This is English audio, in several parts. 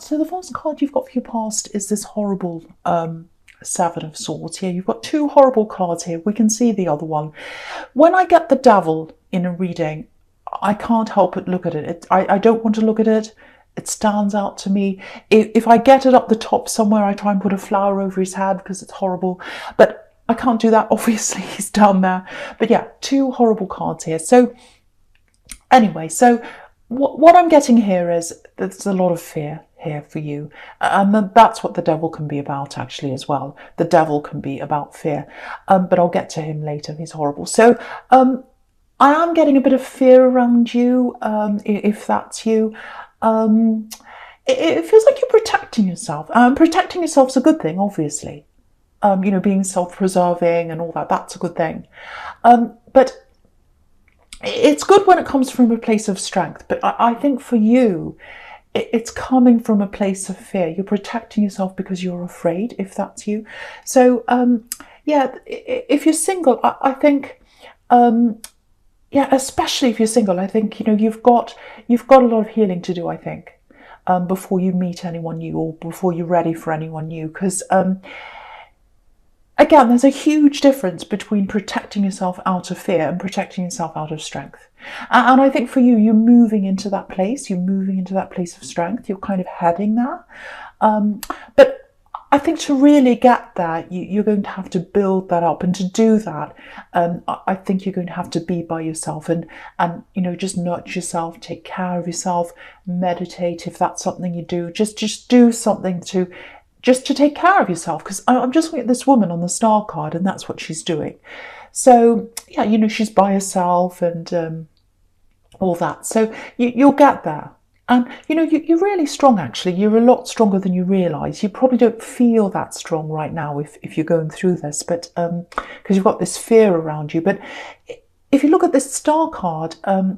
So the first card you've got for your past is this horrible Seven of Swords here. You've got two horrible cards here. We can see the other one. When I get the Devil in a reading, I can't help but look at it. I don't want to look at it. It stands out to me. If I get it up the top somewhere, I try and put a flower over his head because it's horrible. But I can't do that. Obviously, he's down there. But yeah, two horrible cards here. So anyway, so what I'm getting here is there's a lot of fear here for you. And that's what the Devil can be about actually as well. The Devil can be about fear. But I'll get to him later. He's horrible. So I am getting a bit of fear around you, if that's you. It feels like you're protecting yourself. Protecting yourself's a good thing, obviously. Being self-preserving and all that, that's a good thing. But it's good when it comes from a place of strength. But I think for you, it's coming from a place of fear. You're protecting yourself because you're afraid, if that's you. So, yeah, if you're single, I think... yeah, especially if you're single, I think, you've got a lot of healing to do, I think, before you meet anyone new or before you're ready for anyone new. Because, again, there's a huge difference between protecting yourself out of fear and protecting yourself out of strength. And I think for you, you're moving into that place. You're moving into that place of strength. You're kind of heading there. But I think to really get there, you're going to have to build that up, and to do that, I think you're going to have to be by yourself and just nurture yourself, take care of yourself, meditate if that's something you do. Just do something to take care of yourself. Because I'm just looking at this woman on the Star card, and that's what she's doing. So yeah, she's by herself and all that. So you'll get there. And, you're really strong, actually. You're a lot stronger than you realise. You probably don't feel that strong right now if you're going through this, but because you've got this fear around you. But if you look at this Star card,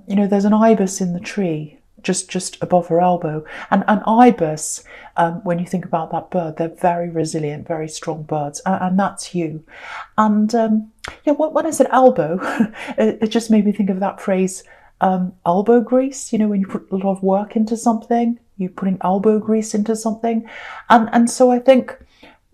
there's an ibis in the tree just above her elbow. And an ibis, when you think about that bird, they're very resilient, very strong birds. And that's you. And, when I said elbow, it just made me think of that phrase, elbow grease, when you put a lot of work into something, you're putting elbow grease into something. And so I think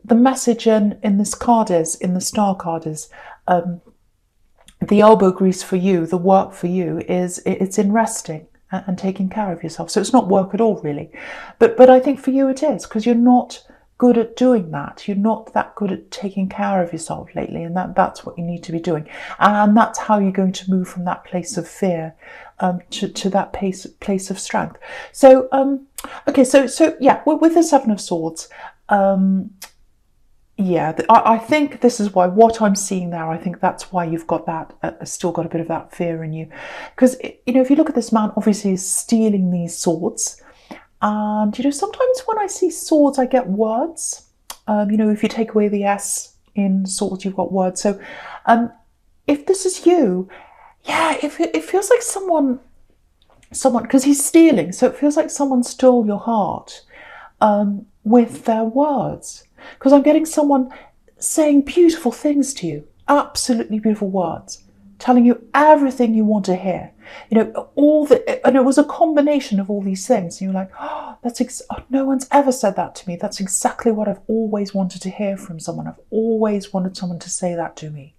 the message in this card in the Star card is, the elbow grease for you, the work for you it's in resting and taking care of yourself. So it's not work at all, really. But I think for you it is, because you're not good at doing that. You're not that good at taking care of yourself lately, and that's what you need to be doing. And that's how you're going to move from that place of fear to that place of strength. So okay, so yeah, with the Seven of Swords, yeah, I think this is why what I'm seeing there. I think that's why you've got that, still got a bit of that fear in you, because if you look at this man, obviously he's stealing these swords. And, sometimes when I see swords, I get words. If you take away the S in swords, you've got words. So if this is you, yeah, it feels like someone, because he's stealing. So it feels like someone stole your heart with their words. Because I'm getting someone saying beautiful things to you, absolutely beautiful words, telling you everything you want to hear. And it was a combination of all these things. And you're like, oh, no one's ever said that to me. That's exactly what I've always wanted to hear from someone. I've always wanted someone to say that to me.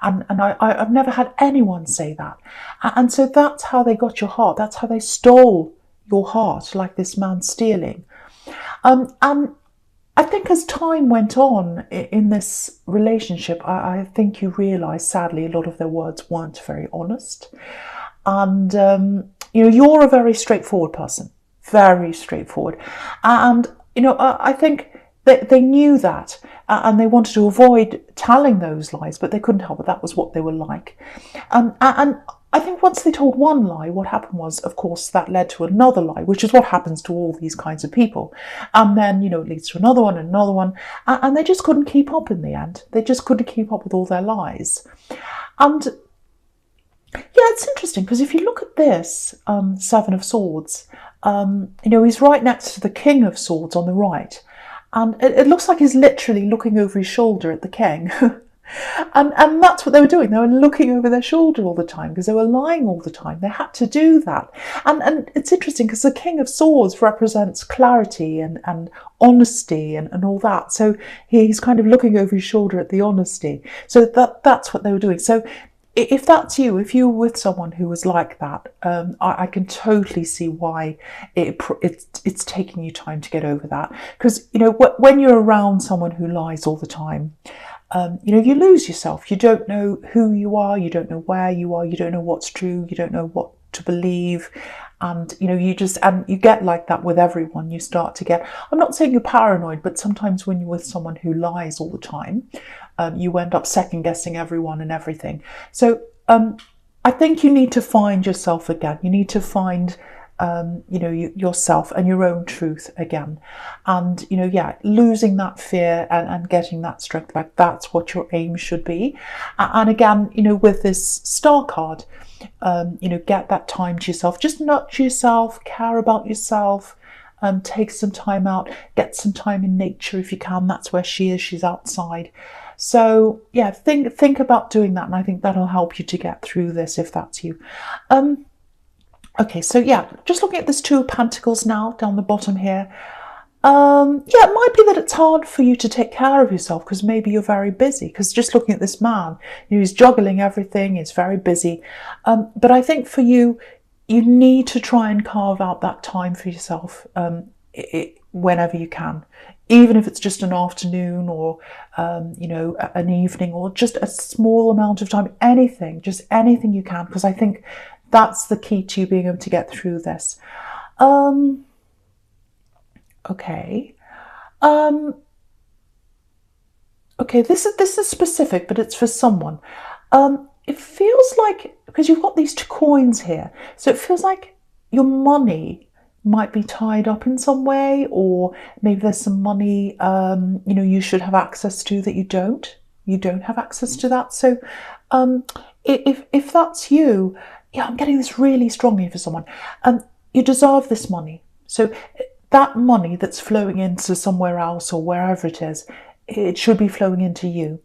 And I've never had anyone say that. And so that's how they got your heart. That's how they stole your heart, like this man stealing. And I think as time went on in this relationship, I think you realise, sadly, a lot of their words weren't very honest. And, you're a very straightforward person, very straightforward. And, I think that they knew that and they wanted to avoid telling those lies, but they couldn't help it. That was what they were like. And I think once they told one lie, what happened was, of course, that led to another lie, which is what happens to all these kinds of people. And then, it leads to another one and another one. And they just couldn't keep up in the end. They just couldn't keep up with all their lies. And yeah, it's interesting because if you look at this Seven of Swords, he's right next to the King of Swords on the right. And it looks like he's literally looking over his shoulder at the king. And that's what they were doing. They were looking over their shoulder all the time because they were lying all the time. They had to do that. And it's interesting because the King of Swords represents clarity and honesty and all that. So he's kind of looking over his shoulder at the honesty. So that's what they were doing. So if that's you, if you were with someone who was like that, I can totally see why it's taking you time to get over that. Because, you know, when you're around someone who lies all the time, you know, you lose yourself. You don't know who you are. You don't know where you are. You don't know what's true. You don't know what to believe. And, you know, you get like that with everyone. You start to get, I'm not saying you're paranoid, but sometimes when you're with someone who lies all the time, you end up second guessing everyone and everything. So I think you need to find yourself again. You need to find you know, yourself and your own truth again. And, you know, yeah, losing that fear and getting that strength back, that's what your aim should be. And again, you know, with this star card, you know, get that time to yourself. Just nurture yourself, care about yourself, take some time out, get some time in nature if you can. That's where she is. She's outside. So yeah, think about doing that. And I think that'll help you to get through this if that's you. Okay, so yeah, just looking at this Two of Pentacles now down the bottom here. Yeah, it might be that it's hard for you to take care of yourself because maybe you're very busy. Because just looking at this man, you know, he's juggling everything, he's very busy. But I think for you, you need to try and carve out that time for yourself whenever you can. Even if it's just an afternoon or, you know, an evening or just a small amount of time, anything, just anything you can. Because I think that's the key to you being able to get through this. Okay. Okay, this is specific, but it's for someone. It feels like, because you've got these two coins here, so it feels like your money might be tied up in some way, or maybe there's some money, you know, you should have access to that you don't. You don't have access to that. So if that's you, yeah, I'm getting this really strongly for someone. You deserve this money. So that money that's flowing into somewhere else or wherever it is, it should be flowing into you.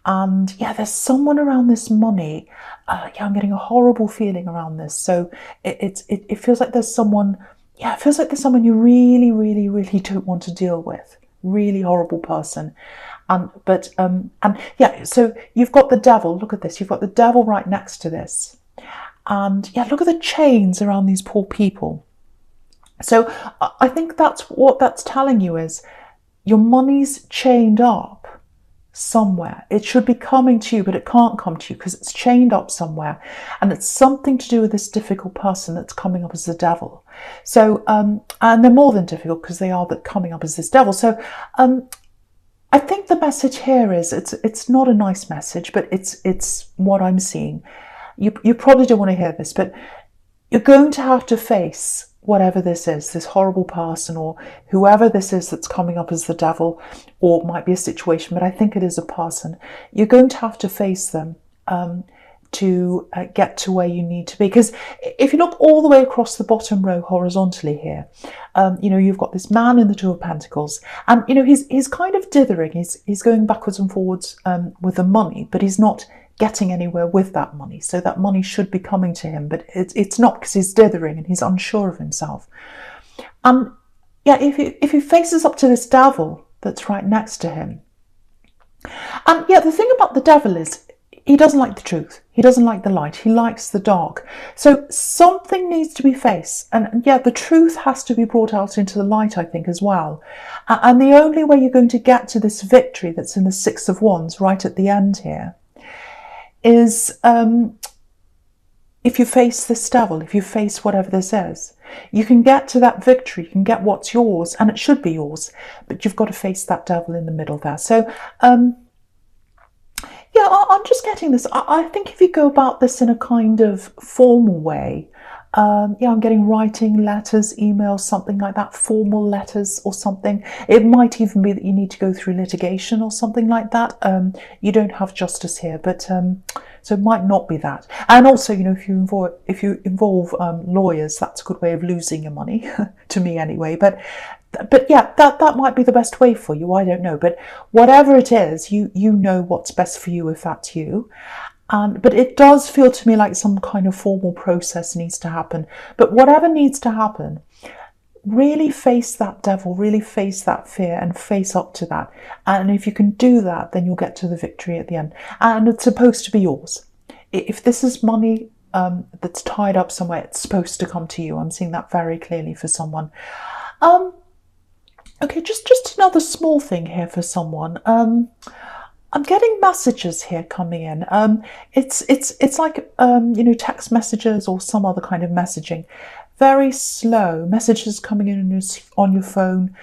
And yeah, there's someone around this money. Yeah, I'm getting a horrible feeling around this. So it feels like there's someone, yeah, it feels like there's someone you really, really, really don't want to deal with. Really horrible person. And yeah, so you've got the devil. Look at this. You've got the devil right next to this. And yeah, look at the chains around these poor people. So I think that's what that's telling you is your money's chained up somewhere. It should be coming to you, but it can't come to you because it's chained up somewhere. And it's something to do with this difficult person that's coming up as the devil. So, and they're more than difficult because they are coming up as this devil. So, I think the message here is it's not a nice message, but it's what I'm seeing. You probably don't want to hear this, but you're going to have to face whatever this is, this horrible person or whoever this is that's coming up as the devil, or it might be a situation, but I think it is a person. You're going to have to face them to get to where you need to be. Because if you look all the way across the bottom row horizontally here, you know, you've got this man in the Two of Pentacles, and you know, he's kind of dithering. He's going backwards and forwards with the money, but he's not getting anywhere with that money. So that money should be coming to him, but it's not, because he's dithering and he's unsure of himself. And yeah, if he faces up to this devil that's right next to him, and yeah, the thing about the devil is he doesn't like the truth. He doesn't like the light. He likes the dark. So something needs to be faced. And yeah, the truth has to be brought out into the light, I think, as well. And the only way you're going to get to this victory that's in the Six of Wands right at the end here is if you face this devil, if you face whatever this is, you can get to that victory, you can get what's yours, and it should be yours, but you've got to face that devil in the middle there. So, yeah, I'm just getting this. I think if you go about this in a kind of formal way, yeah, I'm getting writing, letters, emails, something like that, formal letters or something. It might even be that you need to go through litigation or something like that. You don't have justice here, but so it might not be that. And also, you know, if you involve lawyers, that's a good way of losing your money, to me anyway. But But yeah, that might be the best way for you. I don't know, but whatever it is, you know what's best for you if that's you. But it does feel to me like some kind of formal process needs to happen. But whatever needs to happen, really face that devil, really face that fear and face up to that. And if you can do that, then you'll get to the victory at the end. And it's supposed to be yours. If this is money that's tied up somewhere, it's supposed to come to you. I'm seeing that very clearly for someone. Okay, just another small thing here for someone. I'm getting messages here coming in. It's like text messages or some other kind of messaging. Very slow messages coming in on your phone.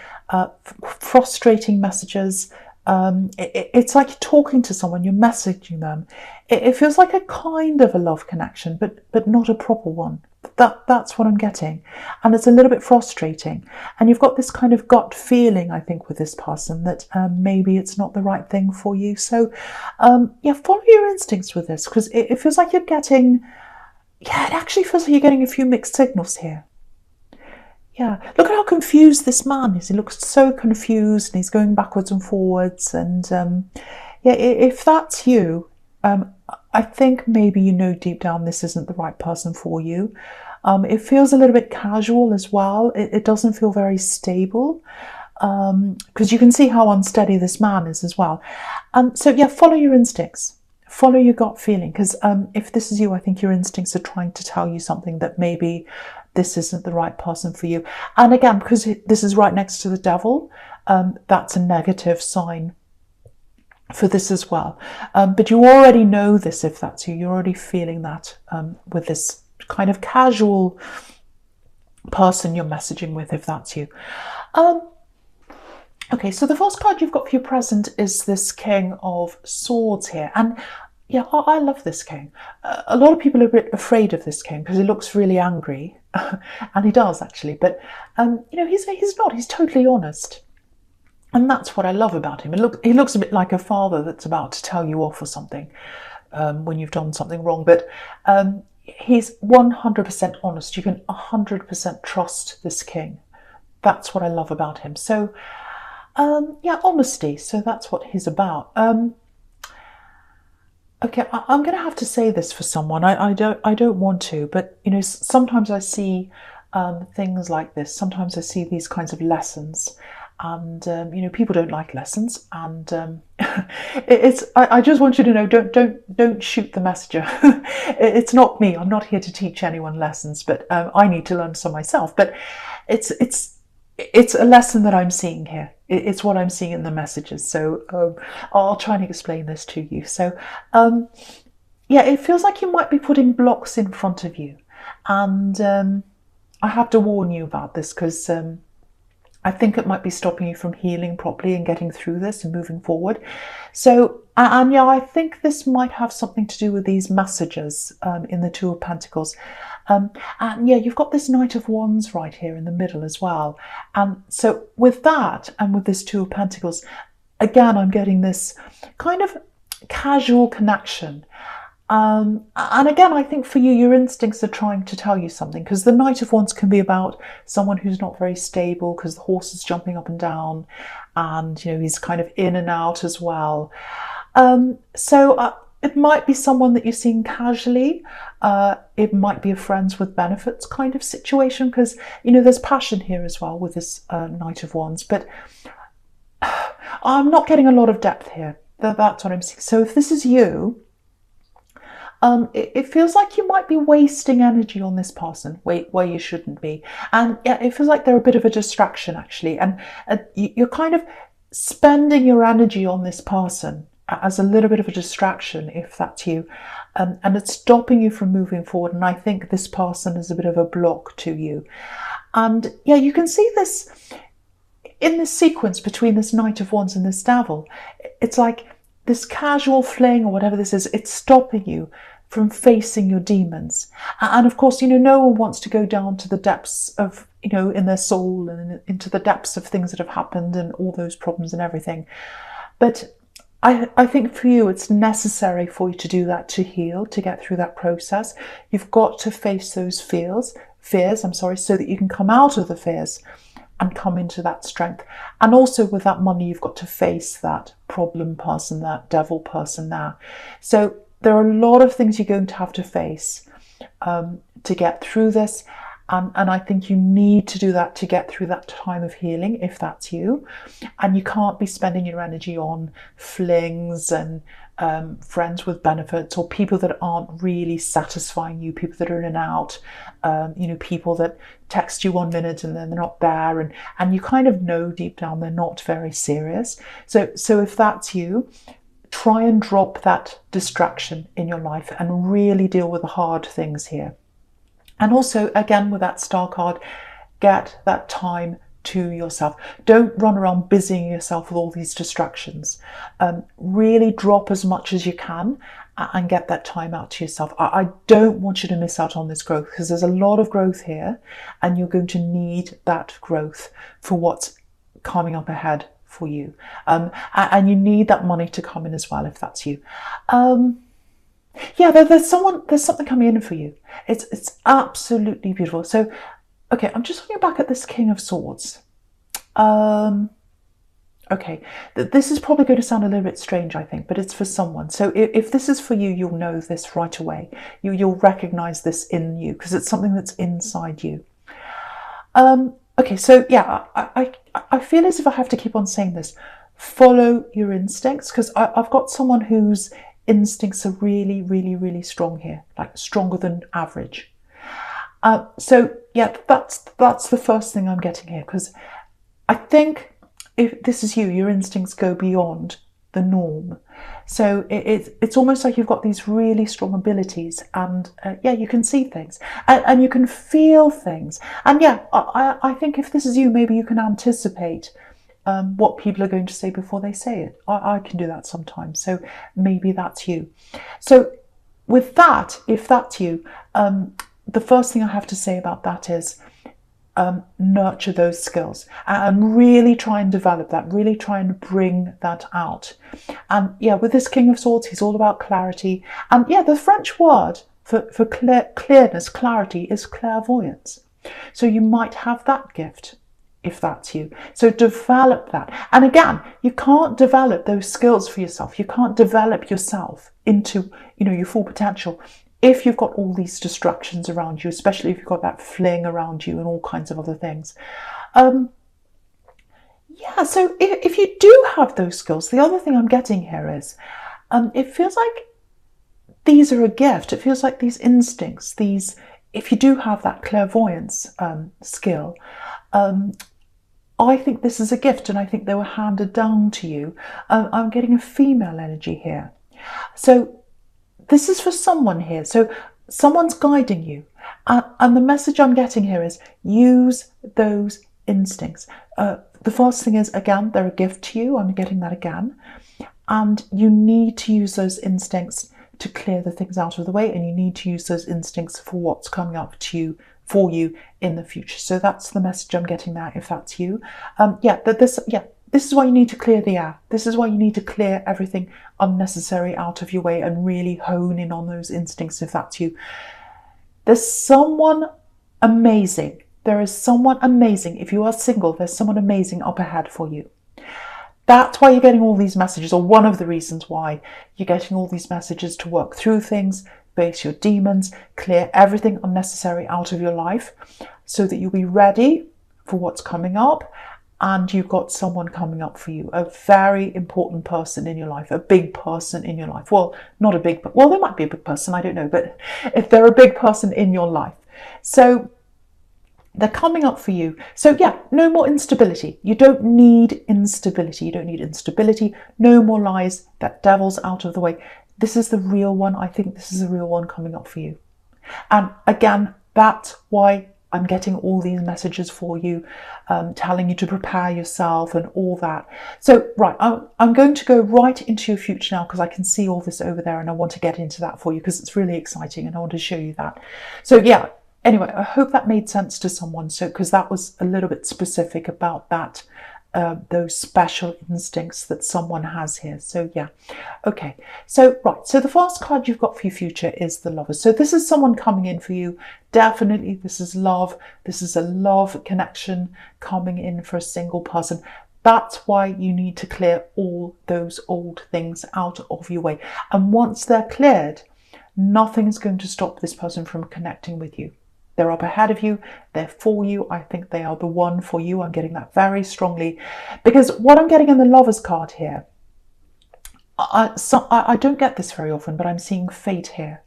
Frustrating messages. It's like you're talking to someone. You're messaging them. It feels like a kind of a love connection, but not a proper one. That's what I'm getting, and it's a little bit frustrating. And you've got this kind of gut feeling, I think, with this person that maybe it's not the right thing for you. So yeah, follow your instincts with this, because it feels like you're getting, yeah, it actually feels like you're getting a few mixed signals here. Yeah, look at how confused this man is. He looks so confused and he's going backwards and forwards. And yeah, if that's you, I think maybe you know deep down this isn't the right person for you. It feels a little bit casual as well. It doesn't feel very stable, because you can see how unsteady this man is as well. So yeah, follow your instincts. Follow your gut feeling, because if this is you, I think your instincts are trying to tell you something, that maybe this isn't the right person for you. And again, because this is right next to the devil, that's a negative sign for this as well. But you already know this if that's you. You're already feeling that with this kind of casual person you're messaging with, if that's you. Okay, so the first card you've got for your present is this King of Swords here. And yeah, I love this king. A lot of people are a bit afraid of this king because he looks really angry. And he does, actually. But, he's not. He's totally honest. And that's what I love about him. He looks a bit like a father that's about to tell you off or something when you've done something wrong. But he's 100% honest. You can 100% trust this king. That's what I love about him. So, yeah, honesty. So that's what he's about. Okay, I'm going to have to say this for someone. I don't want to, but sometimes I see things like this. Sometimes I see these kinds of lessons, and people don't like lessons. And I just want you to know, don't shoot the messenger. It's not me. I'm not here to teach anyone lessons, but I need to learn some myself. But it's a lesson that I'm seeing here. It's what I'm seeing in the messages. So I'll try and explain this to you. So yeah, it feels like you might be putting blocks in front of you. And I have to warn you about this, because I think it might be stopping you from healing properly and getting through this and moving forward. So, and yeah, I think this might have something to do with these messages in the Two of Pentacles. And yeah, you've got this Knight of Wands right here in the middle as well. And so with that and with this Two of Pentacles, again, I'm getting this kind of casual connection. And again, I think for you, your instincts are trying to tell you something, because the Knight of Wands can be about someone who's not very stable, because the horse is jumping up and down, and he's kind of in and out as well. So it might be someone that you're seeing casually. It might be a friends with benefits kind of situation, because there's passion here as well with this Knight of Wands. But I'm not getting a lot of depth here. That's what I'm seeing. So if this is you, it feels like you might be wasting energy on this person where you shouldn't be. And yeah, it feels like they're a bit of a distraction, actually. And you're kind of spending your energy on this person as a little bit of a distraction, if that's you. And it's stopping you from moving forward. And I think this person is a bit of a block to you. And yeah, you can see this in this sequence between this Knight of Wands and this Devil. It's like this casual fling or whatever this is, it's stopping you from facing your demons. And of course, no one wants to go down to the depths of, in their soul and into the depths of things that have happened and all those problems and everything. But I think for you, it's necessary for you to do that, to heal, to get through that process. You've got to face those fears, so that you can come out of the fears and come into that strength. And also with that money, you've got to face that problem person, that devil person there. So there are a lot of things you're going to have to face to get through this. And I think you need to do that to get through that time of healing, if that's you. And you can't be spending your energy on flings and friends with benefits, or people that aren't really satisfying you, people that are in and out, people that text you 1 minute and then they're not there, and you kind of know deep down they're not very serious. So if that's you, try and drop that distraction in your life and really deal with the hard things here. And also, again, with that star card, get that time to yourself. Don't run around busying yourself with all these distractions. Really drop as much as you can and get that time out to yourself. I don't want you to miss out on this growth, because there's a lot of growth here and you're going to need that growth for what's coming up ahead for you. And you need that money to come in as well, if that's you. There's something coming in for you. It's absolutely beautiful. So, okay, I'm just looking back at this King of Swords. Okay, this is probably going to sound a little bit strange, I think, but it's for someone. So if this is for you, you'll know this right away. You'll recognize this in you, because it's something that's inside you. Okay, so yeah, I feel as if I have to keep on saying this. Follow your instincts, because I've got someone whose instincts are really, really, really strong here, like stronger than average. So yeah, that's the first thing I'm getting here, because I think if this is you, your instincts go beyond the norm. So it's almost like you've got these really strong abilities, and you can see things and you can feel things. And yeah, I think if this is you, maybe you can anticipate what people are going to say before they say it. I can do that sometimes. So maybe that's you. So with that, if that's you, the first thing I have to say about that is nurture those skills and really try and develop that, really try and bring that out. And yeah, with this King of Swords, he's all about clarity. And yeah, the French word for clearness, clarity, is clairvoyance. So you might have that gift, if that's you. So develop that. And again, you can't develop those skills for yourself. You can't develop yourself into, your full potential if you've got all these distractions around you, especially if you've got that fling around you and all kinds of other things. So if you do have those skills, the other thing I'm getting here is, it feels like these are a gift. It feels like these instincts, if you do have that clairvoyance skill, I think this is a gift, and I think they were handed down to you. I'm getting a female energy here. So this is for someone here. So someone's guiding you. And the message I'm getting here is use those instincts. The first thing is, again, they're a gift to you. I'm getting that again. And you need to use those instincts to clear the things out of the way. And you need to use those instincts for what's coming up to you, for you in the future. So that's the message I'm getting there, if that's you. This is why you need to clear the air. This is why you need to clear everything unnecessary out of your way and really hone in on those instincts, if that's you. There's someone amazing. There is someone amazing. If you are single, there's someone amazing up ahead for you. That's why you're getting all these messages, or one of the reasons why you're getting all these messages, to work through things, face your demons, clear everything unnecessary out of your life so that you'll be ready for what's coming up. And you've got someone coming up for you, a very important person in your life, a big person in your life. Well, not a big, well, there might be a big person, I don't know, but if they're a big person in your life. So they're coming up for you. So yeah, no more instability. You don't need instability. You don't need instability. No more lies. That devil's out of the way. This is the real one. I think this is the real one coming up for you. And again, that's why I'm getting all these messages for you, telling you to prepare yourself and all that. So, right, I'm going to go right into your future now, because I can see all this over there and I want to get into that for you because it's really exciting and I want to show you that. So yeah, anyway, I hope that made sense to someone. So, because that was a little bit specific about that those special instincts that someone has here. So yeah, okay. So right, so the first card you've got for your future is the Lovers. So this is someone coming in for you. Definitely, this is love. This is a love connection coming in for a single person. That's why you need to clear all those old things out of your way. And once they're cleared, nothing is going to stop this person from connecting with you. They're up ahead of you. They're for you. I think they are the one for you. I'm getting that very strongly. Because what I'm getting in the Lovers card here, I don't get this very often, but I'm seeing fate here.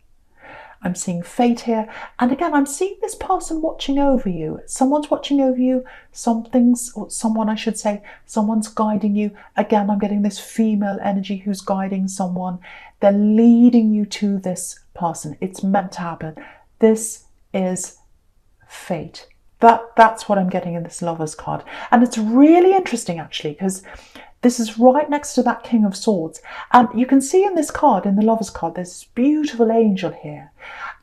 I'm seeing fate here. And again, I'm seeing this person watching over you. Someone's watching over you. Someone, I should say, someone's guiding you. Again, I'm getting this female energy who's guiding someone. They're leading you to this person. It's meant to happen. This is fate. That's what I'm getting in this Lovers card. And it's really interesting, actually, because this is right next to that King of Swords. And you can see in this card, in the Lovers card, there's this beautiful angel here.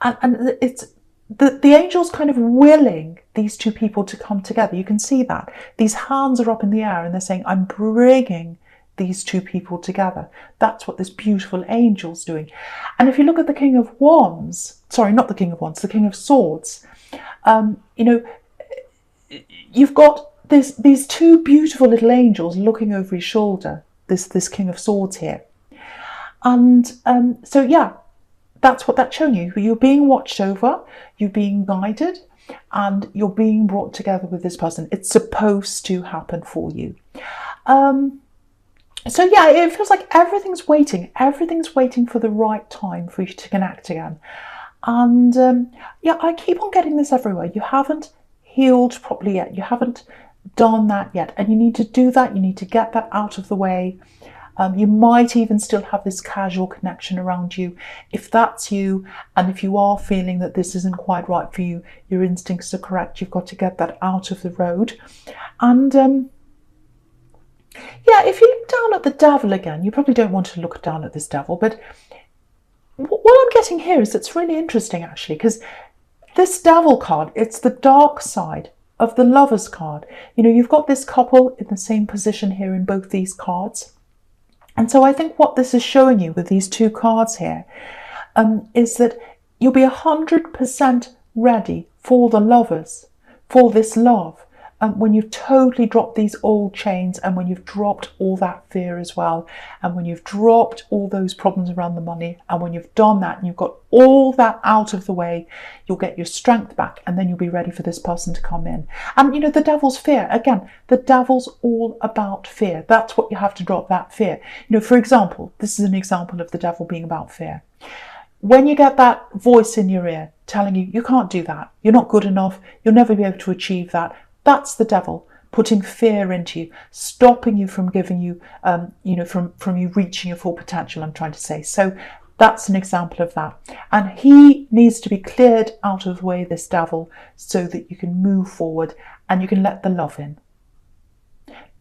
And it's the angel's kind of willing these two people to come together. You can see that. These hands are up in the air and they're saying, I'm bringing these two people together. That's what this beautiful angel's doing. And if you look at the King of Wands, sorry, not the King of Wands, the King of Swords, you've got these two beautiful little angels looking over his shoulder, this King of Swords here. And so, yeah, that's what that's showing you. You're being watched over, you're being guided, and you're being brought together with this person. It's supposed to happen for you. So yeah, it feels like everything's waiting for the right time for you to connect again. And yeah, I keep on getting this everywhere. You haven't healed properly yet. You haven't done that yet. And you need to do that. You need to get that out of the way. You might even still have this casual connection around you. If that's you, and if you are feeling that this isn't quite right for you, your instincts are correct. You've got to get that out of the road. And yeah, if you look down at the devil again, you probably don't want to look down at this devil, but what I'm getting here is it's really interesting, actually, because this devil card, it's the dark side of the Lovers card. You know, you've got this couple in the same position here in both these cards. And so I think what this is showing you with these two cards here is that you'll be 100% ready for the Lovers, for this love, when you've totally dropped these old chains, and when you've dropped all that fear as well, and when you've dropped all those problems around the money, and when you've done that and you've got all that out of the way, you'll get your strength back, and then you'll be ready for this person to come in. And you know, the devil's fear, again, the devil's all about fear. That's what you have to drop, that fear. You know, for example, this is an example of the devil being about fear. When you get that voice in your ear telling you, you can't do that, you're not good enough, you'll never be able to achieve that, that's the devil putting fear into you, stopping you from giving you, from you reaching your full potential, I'm trying to say. So that's an example of that. And he needs to be cleared out of the way, this devil, so that you can move forward and you can let the love in.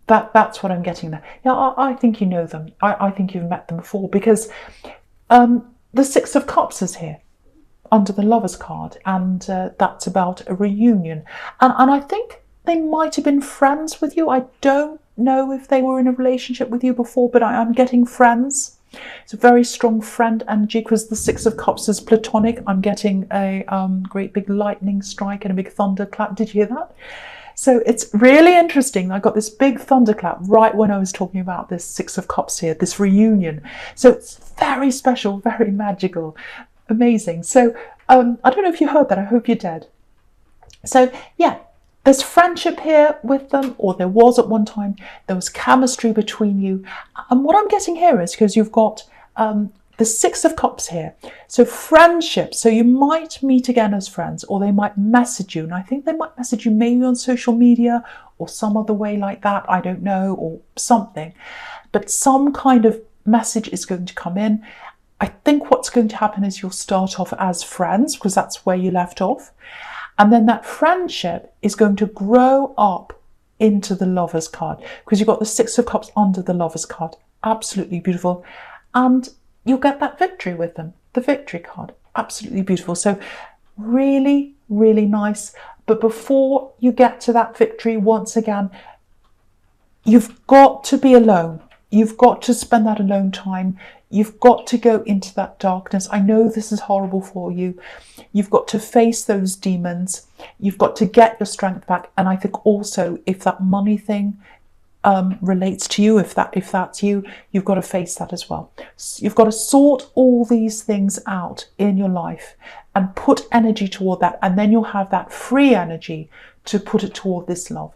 That's what I'm getting there. Yeah, I think you know them. I think you've met them before, because the Six of Cups is here under the Lovers card, and that's about a reunion. And I think they might have been friends with you. I don't know if they were in a relationship with you before, but I'm getting friends. It's a very strong friend energy, because the Six of Cups is platonic. I'm getting a great big lightning strike and a big thunderclap. Did you hear that? So it's really interesting. I got this big thunderclap right when I was talking about this Six of Cups here, this reunion. So it's very special, very magical, amazing. So I don't know if you heard that. I hope you did. So yeah, there's friendship here with them, or there was at one time. There was chemistry between you. And what I'm getting here is, because you've got the Six of Cups here. So friendship. So you might meet again as friends, or they might message you. And I think they might message you maybe on social media or some other way like that. I don't know, or something. But some kind of message is going to come in. I think what's going to happen is you'll start off as friends, because that's where you left off. And then that friendship is going to grow up into the Lovers card, because you've got the Six of Cups under the Lovers card. Absolutely beautiful. And you'll get that victory with them, the victory card. Absolutely beautiful. So really, really nice. But before you get to that victory, once again, you've got to be alone. You've got to spend that alone time. You've got to go into that darkness. I know this is horrible for you. You've got to face those demons. You've got to get your strength back. And I think also, if that money thing relates to you, if that's you, you've got to face that as well. So you've got to sort all these things out in your life and put energy toward that, and then you'll have that free energy to put it toward this love.